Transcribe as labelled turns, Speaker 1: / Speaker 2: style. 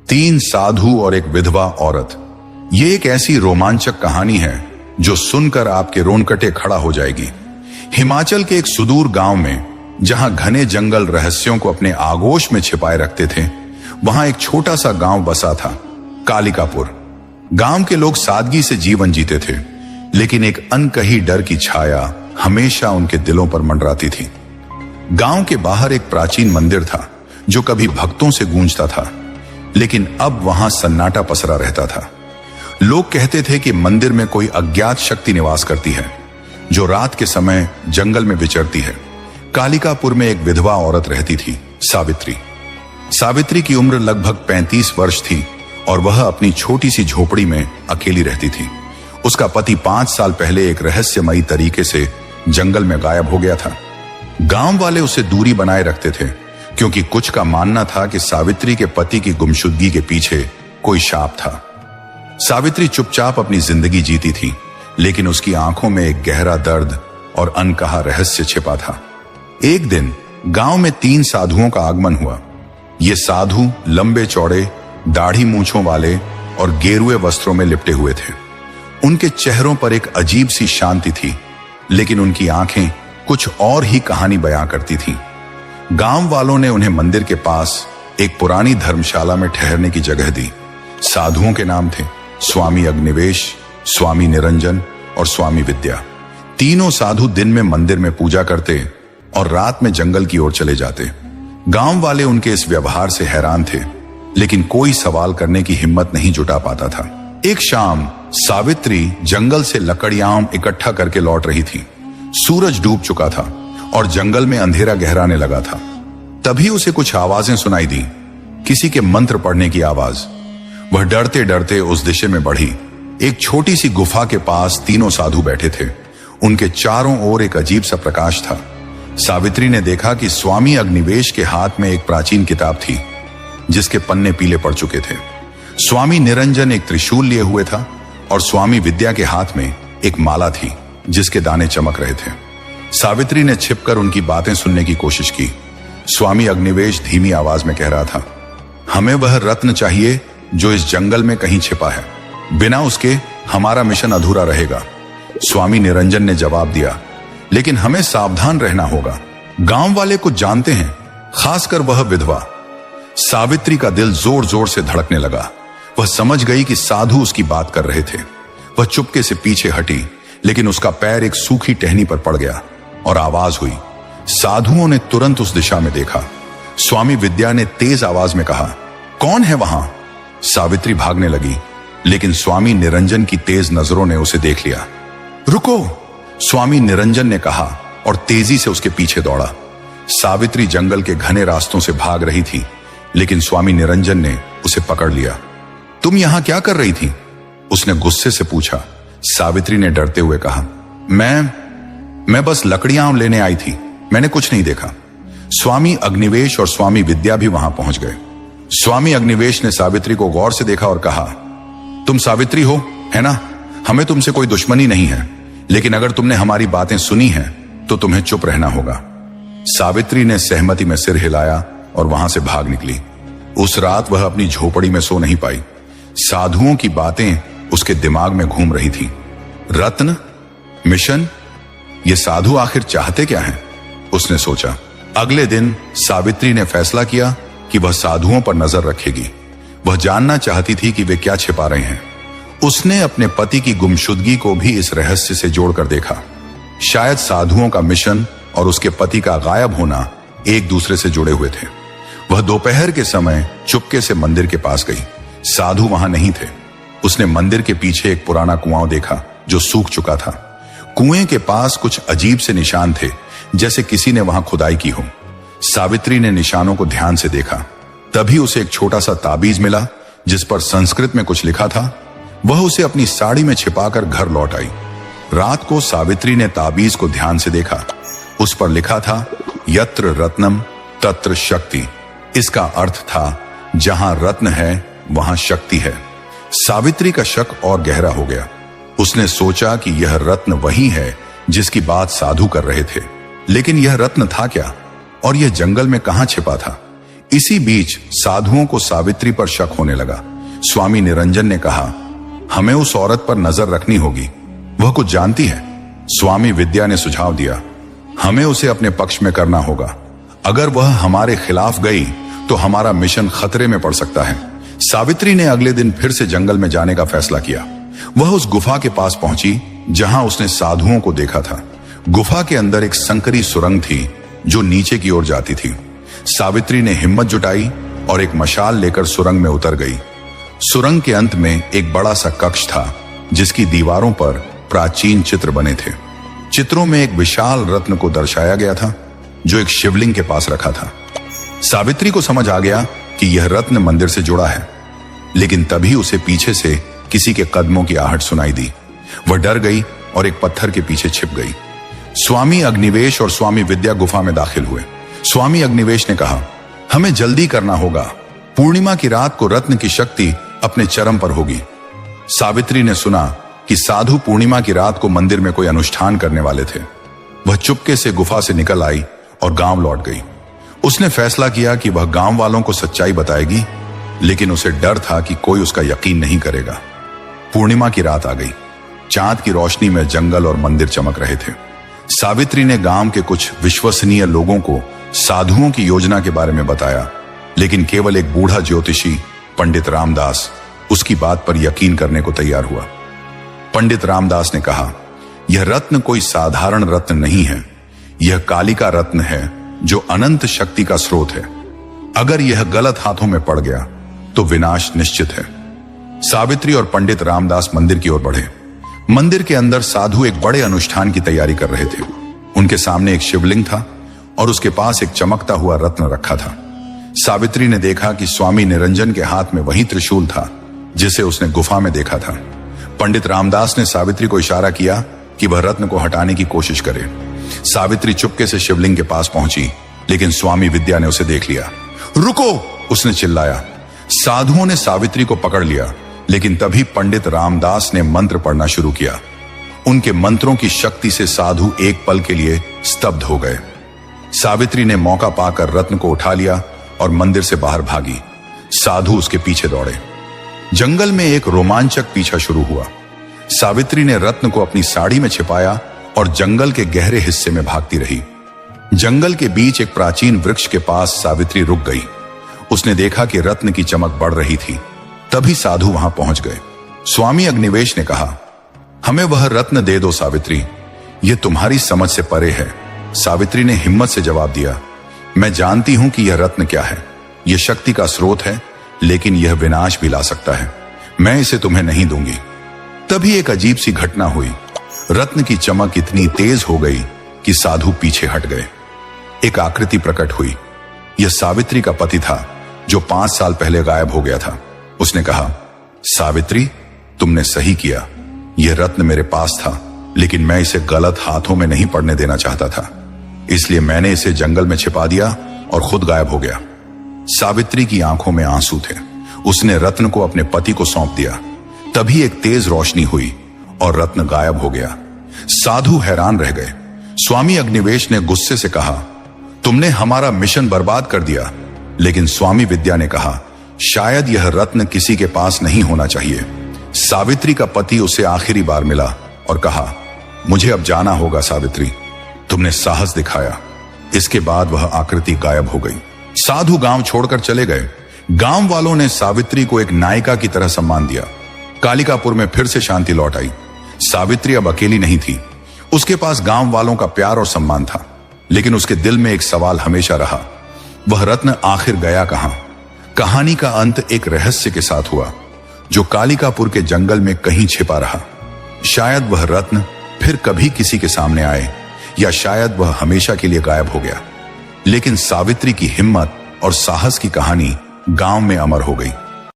Speaker 1: तीन साधु और एक विधवा औरत। ये एक ऐसी रोमांचक कहानी है जो सुनकर आपके रोंगटे खड़ा हो जाएगी। हिमाचल के एक सुदूर गांव में, जहां घने जंगल रहस्यों को अपने आगोश में छिपाए रखते थे, वहां एक छोटा सा गांव बसा था, कालिकापुर। गांव के लोग सादगी से जीवन जीते थे, लेकिन एक अनकही डर की छाया हमेशा उनके दिलों पर मंडराती थी। गांव के बाहर एक प्राचीन मंदिर था जो कभी भक्तों से गूंजता था, लेकिन अब वहां सन्नाटा पसरा रहता था। लोग कहते थे कि मंदिर में कोई अज्ञात शक्ति निवास करती है जो रात के समय जंगल में विचरती है। कालिकापुर में एक विधवा औरत रहती थी, सावित्री। सावित्री की उम्र लगभग 35 वर्ष थी और वह अपनी छोटी सी झोपड़ी में अकेली रहती थी। उसका पति 5 साल पहले एक रहस्यमयी तरीके से जंगल में गायब हो गया था। गांव वाले उसे दूरी बनाए रखते थे, क्योंकि कुछ का मानना था कि सावित्री के पति की गुमशुदगी के पीछे कोई शाप था। सावित्री चुपचाप अपनी जिंदगी जीती थी, लेकिन उसकी आंखों में एक गहरा दर्द और अनकहा रहस्य छिपा था। एक दिन गांव में 3 साधुओं का आगमन हुआ। ये साधु लंबे चौड़े, दाढ़ी मूंछों वाले और गेरुए वस्त्रों में लिपटे हुए थे। उनके चेहरों पर एक अजीब सी शांति थी, लेकिन उनकी आंखें कुछ और ही कहानी बयां करती थीं। गांव वालों ने उन्हें मंदिर के पास एक पुरानी धर्मशाला में ठहरने की जगह दी। साधुओं के नाम थे स्वामी अग्निवेश, स्वामी निरंजन और स्वामी विद्या। तीनों साधु दिन में मंदिर में पूजा करते और रात में जंगल की ओर चले जाते। गांव वाले उनके इस व्यवहार से हैरान थे, लेकिन कोई सवाल करने की हिम्मत नहीं जुटा पाता था। एक शाम सावित्री जंगल से लकड़ियां इकट्ठा करके लौट रही थी। सूरज डूब चुका था और जंगल में अंधेरा गहराने लगा था। तभी उसे कुछ आवाजें सुनाई दी, किसी के मंत्र पढ़ने की आवाज। वह डरते डरते उस दिशा में बढ़ी। एक छोटी सी गुफा के पास तीनों साधु बैठे थे। उनके चारों ओर एक अजीब सा प्रकाश था। सावित्री ने देखा कि स्वामी अग्निवेश के हाथ में एक प्राचीन किताब थी, जिसके पन्ने पीले पड़ चुके थे। स्वामी निरंजन एक त्रिशूल लिए हुए था और स्वामी विद्या के हाथ में एक माला थी, जिसके दाने चमक रहे थे। सावित्री ने छिपकर उनकी बातें सुनने की कोशिश की। स्वामी अग्निवेश धीमी आवाज में कह रहा था, हमें वह रत्न चाहिए जो इस जंगल में कहीं छिपा है। बिना उसके हमारा मिशन अधूरा रहेगा। स्वामी निरंजन ने जवाब दिया, लेकिन हमें सावधान रहना होगा। गांव वाले कुछ जानते हैं, खासकर वह विधवा। सावित्री का दिल जोर जोर से धड़कने लगा। वह समझ गई कि साधु उसकी बात कर रहे थे। वह चुपके से पीछे हटी, लेकिन उसका पैर एक सूखी टहनी पर पड़ गया और आवाज हुई। साधुओं ने तुरंत उस दिशा में देखा। स्वामी विद्या ने तेज आवाज में कहा, कौन है वहां? सावित्री भागने लगी, लेकिन स्वामी निरंजन की तेज नजरों ने उसे देख लिया। रुको, स्वामी निरंजन ने कहा और तेजी से उसके पीछे दौड़ा। सावित्री जंगल के घने रास्तों से भाग रही थी, लेकिन स्वामी निरंजन ने उसे पकड़ लिया। तुम यहां क्या कर रही थी? उसने गुस्से से पूछा। सावित्री ने डरते हुए कहा, मैं बस लकड़ियां लेने आई थी, मैंने कुछ नहीं देखा। स्वामी अग्निवेश और स्वामी विद्या भी वहां पहुंच गए। स्वामी अग्निवेश ने सावित्री को गौर से देखा और कहा, तुम सावित्री हो, है ना? हमें तुमसे कोई दुश्मनी नहीं है, लेकिन अगर तुमने हमारी बातें सुनी हैं तो तुम्हें चुप रहना होगा। सावित्री ने सहमति में सिर हिलाया और वहां से भाग निकली। उस रात वह अपनी झोपड़ी में सो नहीं पाई। साधुओं की बातें उसके दिमाग में घूम रही थी। रत्न, मिशन, ये साधु आखिर चाहते क्या हैं? उसने सोचा। अगले दिन सावित्री ने फैसला किया कि वह साधुओं पर नजर रखेगी। वह जानना चाहती थी कि वे क्या छिपा रहे हैं। उसने अपने पति की गुमशुदगी को भी इस रहस्य से जोड़कर देखा। शायद साधुओं का मिशन और उसके पति का गायब होना एक दूसरे से जुड़े हुए थे। वह दोपहर के समय चुपके से मंदिर के पास गई। साधु वहां नहीं थे। उसने मंदिर के पीछे एक पुराना कुआं देखा जो सूख चुका था। कुएं के पास कुछ अजीब से निशान थे, जैसे किसी ने वहां खुदाई की हो। सावित्री ने निशानों को ध्यान से देखा। तभी उसे एक छोटा सा ताबीज मिला, जिस पर संस्कृत में कुछ लिखा था। वह उसे अपनी साड़ी में छिपाकर घर लौट आई। रात को सावित्री ने ताबीज को ध्यान से देखा। उस पर लिखा था, यत्र रत्नम तत्र शक्ति। इसका अर्थ था, जहां रत्न है वहां शक्ति है। सावित्री का शक और गहरा हो गया। उसने सोचा कि यह रत्न वही है जिसकी बात साधु कर रहे थे, लेकिन यह रत्न था क्या और यह जंगल में कहां छिपा था? इसी बीच साधुओं को सावित्री पर शक होने लगा। स्वामी निरंजन ने कहा, हमें उस औरत पर नजर रखनी होगी, वह कुछ जानती है। स्वामी विद्या ने सुझाव दिया, हमें उसे अपने पक्ष में करना होगा। अगर वह हमारे खिलाफ गई तो हमारा मिशन खतरे में पड़ सकता है। सावित्री ने अगले दिन फिर से जंगल में जाने का फैसला किया। वह उस गुफा के पास पहुंची जहां उसने साधुओं को देखा था। गुफा के अंदर एक संकरी सुरंग थी जो नीचे की ओर जाती थी। सावित्री ने हिम्मत जुटाई और एक मशाल लेकर सुरंग में उतर गई। सुरंग के अंत में एक बड़ा सा कक्ष था जिसकी दीवारों पर प्राचीन चित्र बने थे। चित्रों में एक विशाल रत्न को दर्शाया गया था जो एक शिवलिंग के पास रखा था। सावित्री को समझ आ गया कि यह रत्न मंदिर से जुड़ा है, लेकिन तभी उसे पीछे से किसी के कदमों की आहट सुनाई दी। वह डर गई और एक पत्थर के पीछे छिप गई। स्वामी अग्निवेश और स्वामी विद्या गुफा में दाखिल हुए। स्वामी अग्निवेश ने कहा, हमें जल्दी करना होगा, पूर्णिमा की रात को रत्न की शक्ति अपने चरम पर होगी। सावित्री ने सुना कि साधु पूर्णिमा की रात को मंदिर में कोई अनुष्ठान करने वाले थे। वह चुपके से गुफा से निकल आई और गांव लौट गई। उसने फैसला किया कि वह गांव वालों को सच्चाई बताएगी, लेकिन उसे डर था कि कोई उसका यकीन नहीं करेगा। पूर्णिमा की रात आ गई। चांद की रोशनी में जंगल और मंदिर चमक रहे थे। सावित्री ने गांव के कुछ विश्वसनीय लोगों को साधुओं की योजना के बारे में बताया, लेकिन केवल एक बूढ़ा ज्योतिषी पंडित रामदास उसकी बात पर यकीन करने को तैयार हुआ। पंडित रामदास ने कहा, यह रत्न कोई साधारण रत्न नहीं है, यह कालिका रत्न है जो अनंत शक्ति का स्रोत है। अगर यह गलत हाथों में पड़ गया तो विनाश निश्चित है। सावित्री और पंडित रामदास मंदिर की ओर बढ़े। मंदिर के अंदर साधु एक बड़े अनुष्ठान की तैयारी कर रहे थे। उनके सामने एक शिवलिंग था और उसके पास एक चमकता हुआ रत्न रखा था। सावित्री ने देखा कि स्वामी निरंजन के हाथ में वही त्रिशूल था जिसे उसने गुफा में देखा था। पंडित रामदास ने सावित्री को इशारा किया कि वह रत्न को हटाने की कोशिश करे। सावित्री चुपके से शिवलिंग के पास पहुंची, लेकिन स्वामी विद्या ने उसे देख लिया। रुको, उसने चिल्लाया। साधुओं ने सावित्री को पकड़ लिया, लेकिन तभी पंडित रामदास ने मंत्र पढ़ना शुरू किया। उनके मंत्रों की शक्ति से साधु एक पल के लिए स्तब्ध हो गए। सावित्री ने मौका पाकर रत्न को उठा लिया और मंदिर से बाहर भागी। साधु उसके पीछे दौड़े। जंगल में एक रोमांचक पीछा शुरू हुआ। सावित्री ने रत्न को अपनी साड़ी में छिपाया और जंगल के गहरे हिस्से में भागती रही। जंगल के बीच एक प्राचीन वृक्ष के पास सावित्री रुक गई। उसने देखा कि रत्न की चमक बढ़ रही थी। तभी साधु वहां पहुंच गए। स्वामी अग्निवेश ने कहा, हमें वह रत्न दे दो सावित्री, यह तुम्हारी समझ से परे है। सावित्री ने हिम्मत से जवाब दिया, मैं जानती हूं कि यह रत्न क्या है। यह शक्ति का स्रोत है, लेकिन यह विनाश भी ला सकता है। मैं इसे तुम्हें नहीं दूंगी। तभी एक अजीब सी घटना हुई। रत्न की चमक इतनी तेज हो गई कि साधु पीछे हट गए। एक आकृति प्रकट हुई। यह सावित्री का पति था जो 5 साल पहले गायब हो गया था। उसने कहा, सावित्री, तुमने सही किया। यह रत्न मेरे पास था, लेकिन मैं इसे गलत हाथों में नहीं पड़ने देना चाहता था, इसलिए मैंने इसे जंगल में छिपा दिया और खुद गायब हो गया। सावित्री की आंखों में आंसू थे। उसने रत्न को अपने पति को सौंप दिया। तभी एक तेज रोशनी हुई और रत्न गायब हो गया। साधु हैरान रह गए। स्वामी अग्निवेश ने गुस्से से कहा, तुमने हमारा मिशन बर्बाद कर दिया। लेकिन स्वामी विद्या ने कहा, शायद यह रत्न किसी के पास नहीं होना चाहिए। सावित्री का पति उसे आखिरी बार मिला और कहा, मुझे अब जाना होगा सावित्री, तुमने साहस दिखाया। इसके बाद वह आकृति गायब हो गई। साधु गांव छोड़कर चले गए। गांव वालों ने सावित्री को एक नायिका की तरह सम्मान दिया। कालिकापुर में फिर से शांति लौट आई। सावित्री अब अकेली नहीं थी। उसके पास गांव वालों का प्यार और सम्मान था, लेकिन उसके दिल में एक सवाल हमेशा रहा, वह रत्न आखिर गया कहां? कहानी का अंत एक रहस्य के साथ हुआ जो कालिकापुर के जंगल में कहीं छिपा रहा। शायद वह रत्न फिर कभी किसी के सामने आए, या शायद वह हमेशा के लिए गायब हो गया। लेकिन सावित्री की हिम्मत और साहस की कहानी गांव में अमर हो गई।